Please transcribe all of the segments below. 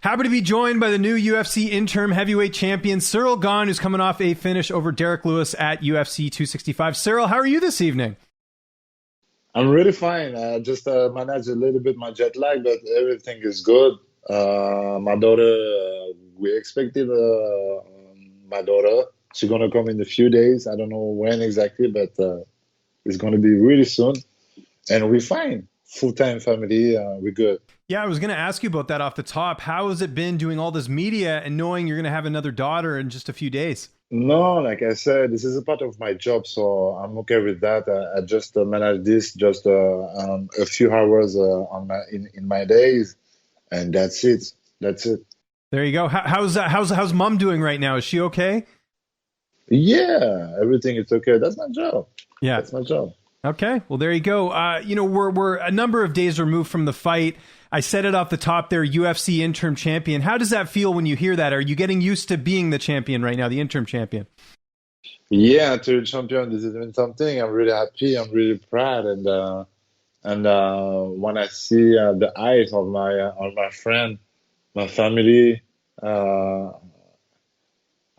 Happy to be joined by the new UFC interim heavyweight champion, Ciryl Gane, who's coming off a finish over Derrick Lewis at UFC 265. Ciryl, how are you this evening? I'm really fine. I just managed a little bit my jet lag, but everything is good. My daughter, we expected my daughter. She's gonna come in a few days. I don't know when exactly, but it's gonna be really soon. And we're fine. Full-time family. We're good. Yeah, I was going to ask you about that off the top. How has it been doing all this media and knowing you're going to have another daughter in just a few days? No, like I said, this is a part of my job, so I'm okay with that. I just manage this just a few hours on in my days, and that's it. That's it. There you go. How's mom doing right now? Is she okay? Yeah, everything is okay. That's my job. Yeah, that's my job. Okay, well, there you go. We're a number of days removed from the fight. I said it off the top there, UFC interim champion. How does that feel when you hear that? Are you getting used to being the champion right now, the interim champion? Yeah, to the champion, this has been something. I'm really happy. I'm really proud, and when I see the eyes of my friend, my family, I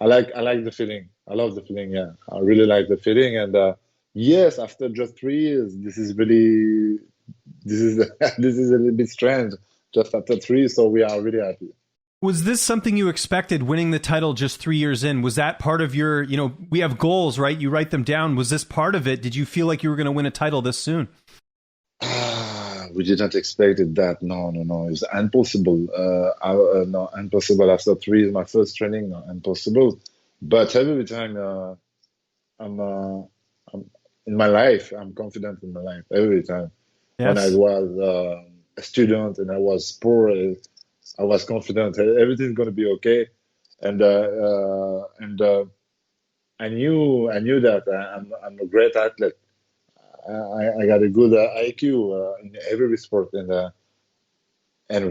like the feeling. I love the feeling. Yeah, I really like the feeling, and yes, after just 3 years, this is this is a little bit strange. Just after three, so we are really happy. Was this something you expected, winning the title just 3 years in? Was that part of your, we have goals, right? You write them down. Was this part of it? Did you feel like you were going to win a title this soon? We didn't expect it that. No. It's impossible. No, impossible. After 3 years, my first training, no, impossible. But every time I'm in my life, I'm confident in my life. Every time. Yes. When I was a student and I was poor, I was confident everything's going to be okay. And I knew that I'm a great athlete. I got a good IQ in every sport, and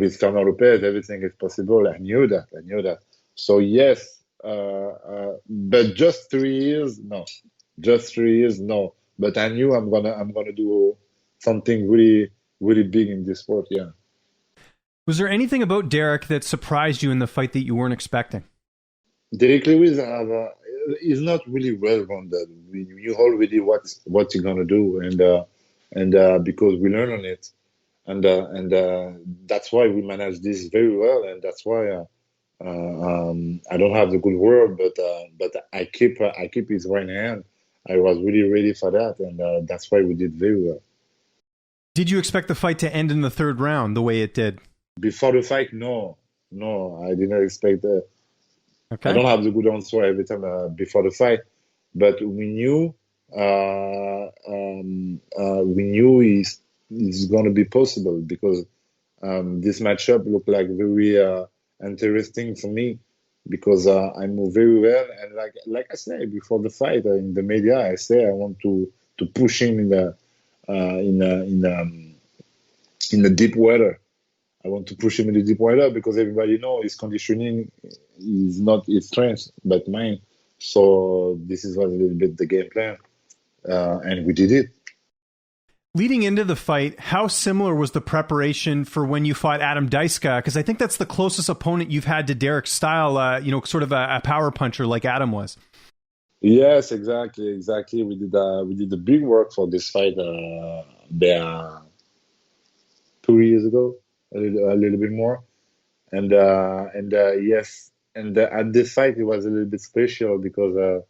with Fernando Lopez, everything is possible. I knew that. So yes, but just 3 years, no. Just 3 years, no. But I knew I'm gonna do something really, really big in this sport. Yeah. Was there anything about Derrick that surprised you in the fight that you weren't expecting? Derrick Lewis is not really well rounded. We knew already what you're gonna do, and because we learn on it, and that's why we manage this very well, and that's why I don't have the good word, but I keep his right hand. I was really ready for that, and that's why we did very well. Did you expect the fight to end in the third round the way it did? Before the fight, no, I didn't expect that. Okay. I don't have the good answer every time before the fight, but we knew it's going to be possible because this matchup looked like very interesting for me because I move very well, and like I said before the fight in the media, I say I want to push him in the deep water. I want to push him in the deep water because everybody knows his conditioning is not his strength, but mine. So this was a little bit the game plan, and we did it. Leading into the fight, how similar was the preparation for when you fought Adam Deiska? Because I think that's the closest opponent you've had to Derrick's style, sort of a power puncher like Adam was. Yes, exactly. We did the big work for this fight there 2 years ago. A little bit more, and yes, and at this fight it was a little bit special because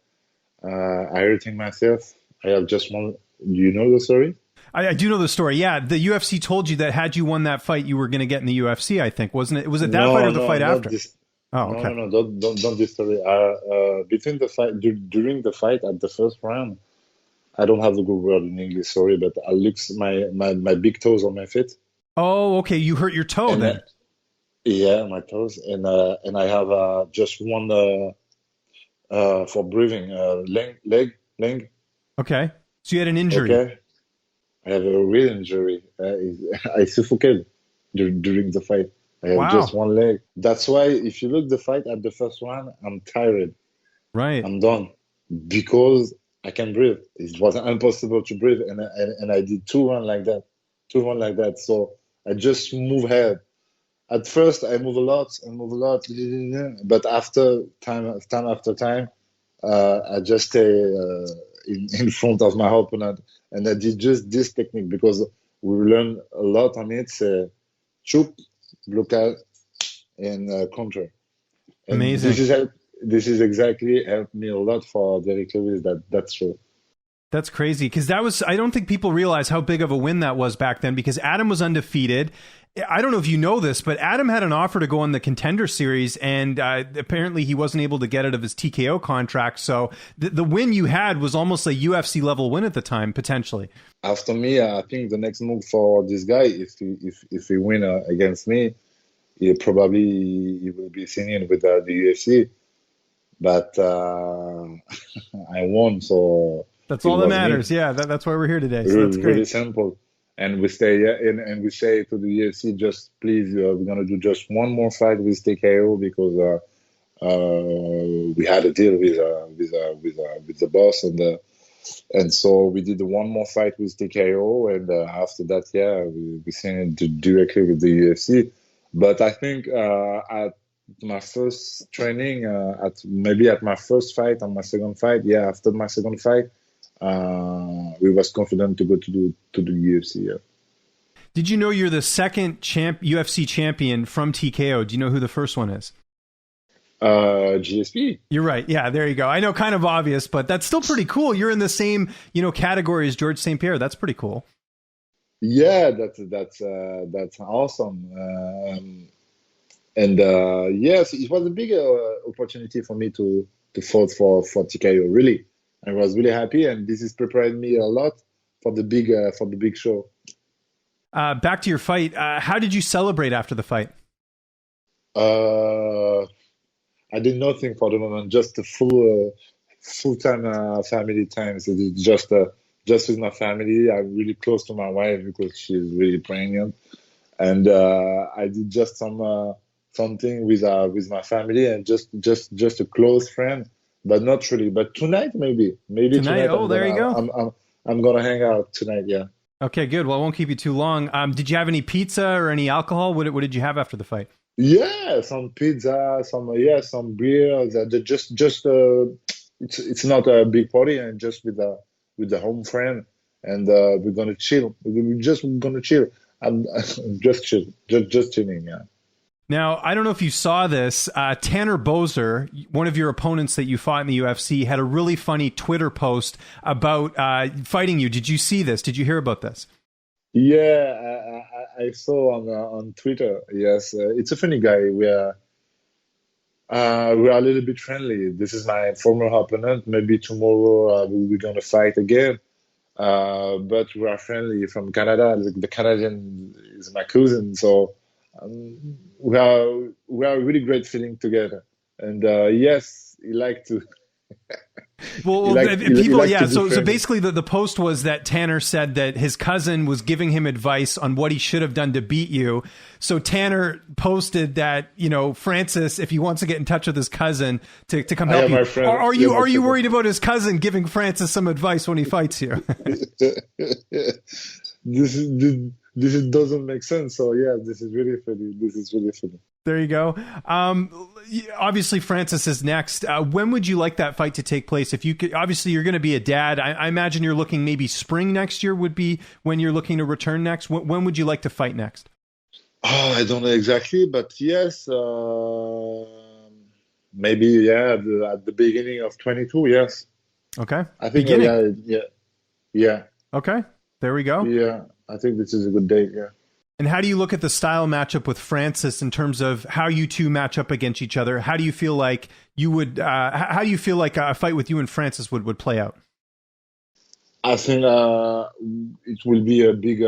I hurting myself. I have just one. Do you know the story? I do know the story. Yeah, the UFC told you that had you won that fight, you were going to get in the UFC. I think wasn't it? Was it that fight or the fight after? Oh, okay. No, don't this story. Between the fight, during the fight at the first round, I don't have the good word in English. Sorry, but I licked my big toes on my feet. Oh, okay. You hurt your toe then? Yeah, my toes, and I have just one for breathing leg. Okay, so you had an injury. Okay, I have a real injury. I suffocated during the fight. I have just one leg. That's why if you look the fight at the first round, I'm tired. Right. I'm done because I can breathe. It was impossible to breathe, and I did 2 rounds like that. So I just move ahead. at first I move a lot, but after time after time, I just stay in front of my opponent, and I did just this technique because we learn a lot on it. Choop, blockade, and counter. And Amazing. This is exactly helped me a lot for Derrick Lewis. That's true. That's crazy because I don't think people realize how big of a win that was back then because Adam was undefeated. I don't know if you know this, but Adam had an offer to go on the Contender Series, and apparently he wasn't able to get out of his TKO contract. So the win you had was almost a UFC level win at the time, potentially. After me, I think the next move for this guy, if he win against me, he will be signing with the UFC. But I won, so that's all that matters. Me. Yeah, that's why we're here today. So that's great. Really simple. And we stay and we say to the UFC, just please, we're gonna do just one more fight with TKO because we had a deal with the boss, and so we did one more fight with TKO, and after that, we signed directly with the UFC. But I think at my first training, at my first fight, on my second fight, after my second fight, we was confident to go to the UFC. Yeah. Did you know you're the second UFC champion from TKO? Do you know who the first one is? GSP. You're right. Yeah, there you go. I know, kind of obvious, but that's still pretty cool. You're in the same category as George St. Pierre. That's pretty cool. Yeah, that's awesome. And yes, it was a big opportunity for me to fight for TKO. Really, I was really happy, and this is preparing me a lot for the big show. Back to your fight. How did you celebrate after the fight? I did nothing for the moment. Just a full-time family time. So just with my family. I'm really close to my wife because she's really pregnant, and I did just something with my family and just a close friend, but not really. But tonight, maybe tonight. Oh, there you go. I'm gonna hang out tonight. Yeah. Okay, good. Well, I won't keep you too long. Did you have any pizza or any alcohol? What did you have after the fight? Yeah, some pizza, some beer. It's not a big party, and just with the home friend, and we're gonna chill. We're gonna chill. I'm just chill, just chilling. Yeah. Now, I don't know if you saw this. Tanner Boser, one of your opponents that you fought in the UFC, had a really funny Twitter post about fighting you. Did you see this? Did you hear about this? Yeah, I saw on Twitter. Yes, it's a funny guy. We are a little bit friendly. This is my former opponent. Maybe tomorrow we're gonna fight again. But we are friendly from Canada. The Canadian is my cousin, so. We are a really great feeling together, and yes, he liked to. Well, So basically, the post was that Tanner said that his cousin was giving him advice on what he should have done to beat you. So Tanner posted that Francis, if he wants to get in touch with his cousin to come help you, are you worried about his cousin giving Francis some advice when he fights you? This doesn't make sense. So yeah, this is really funny. There you go. Obviously, Francis is next. When would you like that fight to take place? If you could, obviously, you're going to be a dad. I imagine you're looking maybe spring next year would be when you're looking to return next. When would you like to fight next? Oh, I don't know exactly, but yes, maybe at the beginning of 22. Yes. Okay. I think yeah. Okay. There we go. Yeah, I think this is a good date. Yeah. And how do you look at the style matchup with Francis in terms of how you two match up against each other? How do you feel like you would? How do you feel like a fight with you and Francis would play out? I think it will be a big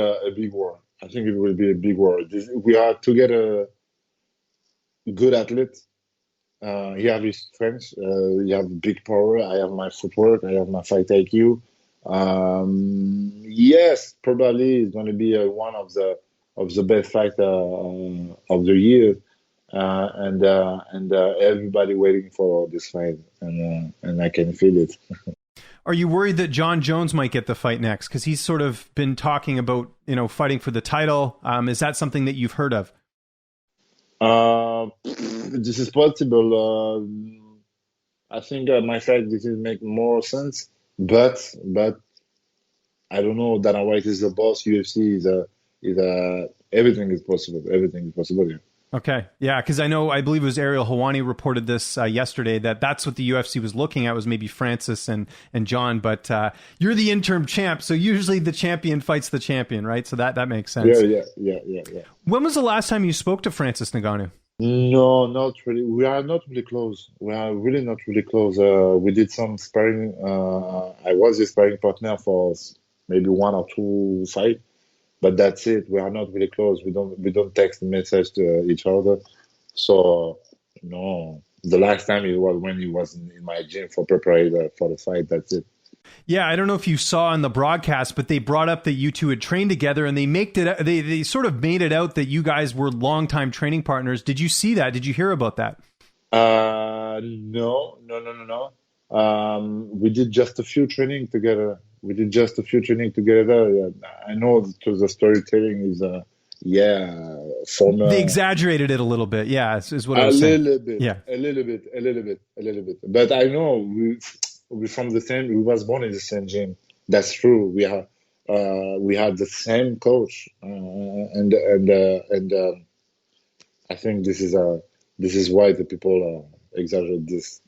war. I think it will be a big war. We are together good athletes. He have his strengths. He have big power. I have my footwork. I have my fight IQ. Yes, probably it's going to be one of the best fight of the year, and everybody waiting for this fight, and I can feel it. Are you worried that John Jones might get the fight next? Because he's sort of been talking about fighting for the title. Is that something that you've heard of? This is possible. I think my fight this is make more sense, but I don't know. Dana White is the boss. UFC is everything is possible. Everything is possible. Yeah. Okay. Yeah, because I believe it was Ariel Helwani reported this yesterday, that's what the UFC was looking at, was maybe Francis and John. But you're the interim champ, so usually the champion fights the champion, right? So that makes sense. Yeah. When was the last time you spoke to Francis Ngannou? No, not really. We are not really close. We are really not really close. We did some sparring. I was his sparring partner for maybe one or two fights. But that's it. We are not really close. We don't text message to each other. So no, the last time it was when he was in my gym for preparing for the fight. That's it. Yeah, I don't know if you saw in the broadcast, but they brought up that you two had trained together, and they sort of made it out that you guys were longtime training partners. Did you see that? Did you hear about that? No. We did just a few training together. Yeah, I know that the storytelling is, former. They exaggerated it a little bit. Yeah, is what I A was saying. little bit, Yeah. a little bit. But I know we from the same. We was born in the same gym. That's true. We had the same coach, and I think this is why the people exaggerate this.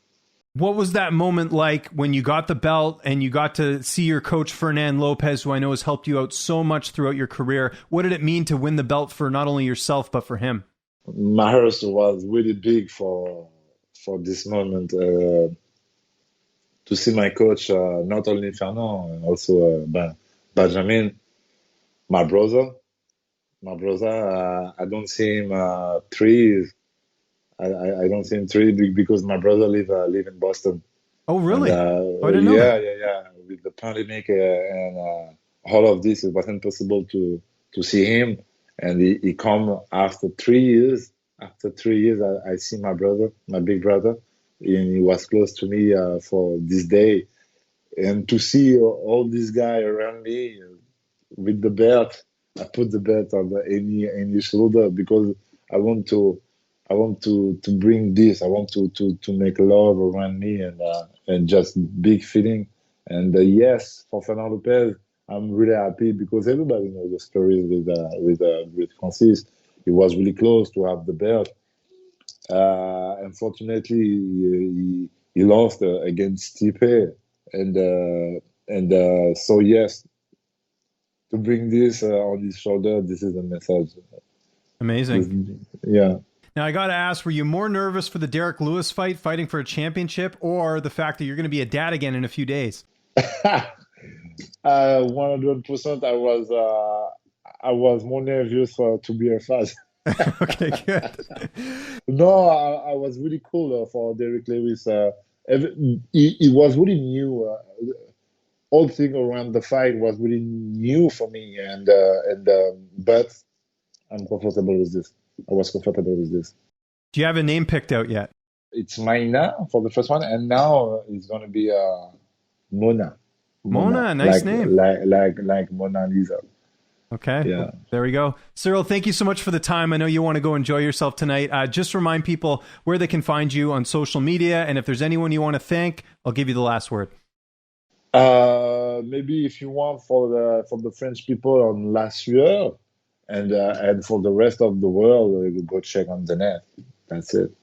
What was that moment like when you got the belt and you got to see your coach, Fernand Lopez, who I know has helped you out so much throughout your career? What did it mean to win the belt for not only yourself, but for him? My heart was really big for this moment. To see my coach, not only Fernand, also Benjamin, my brother. I don't see him 3 years. I don't see him 3 years because my brother live in Boston. Oh, really? And, I didn't know that. Yeah. With the pandemic and all of this, it wasn't possible to see him. And he come after 3 years. After 3 years, I see my brother, my big brother, and he was close to me for this day. And to see all these guys around me with the belt, I put the belt on any shoulder because I want to bring this. I want to make love around me and just big feeling. And yes, for Fernand Lopez, I'm really happy because everybody knows the story with Francis. He was really close to have the belt. Unfortunately, he lost against Stipe, and so yes, to bring this on his shoulder, this is a message. Amazing. Yeah. Now, I got to ask, were you more nervous for the Derrick Lewis fight, fighting for a championship, or the fact that you're going to be a dad again in a few days? 100%. I was more nervous to be a father. Okay, good. No, I was really cool for Derrick Lewis. It was really new. All thing around the fight was really new for me, but I'm comfortable with this. I was comfortable with this. Do you have a name picked out yet? It's Maina for the first one, and now it's going to be Mona. Mona, nice name. Like Mona Lisa. Okay. Yeah. Well, there we go. Ciryl, thank you so much for the time. I know you want to go enjoy yourself tonight. Just remind people where they can find you on social media, and if there's anyone you want to thank, I'll give you the last word. Maybe if you want for the French people on last year, and for the rest of the world, go check on the net. That's it.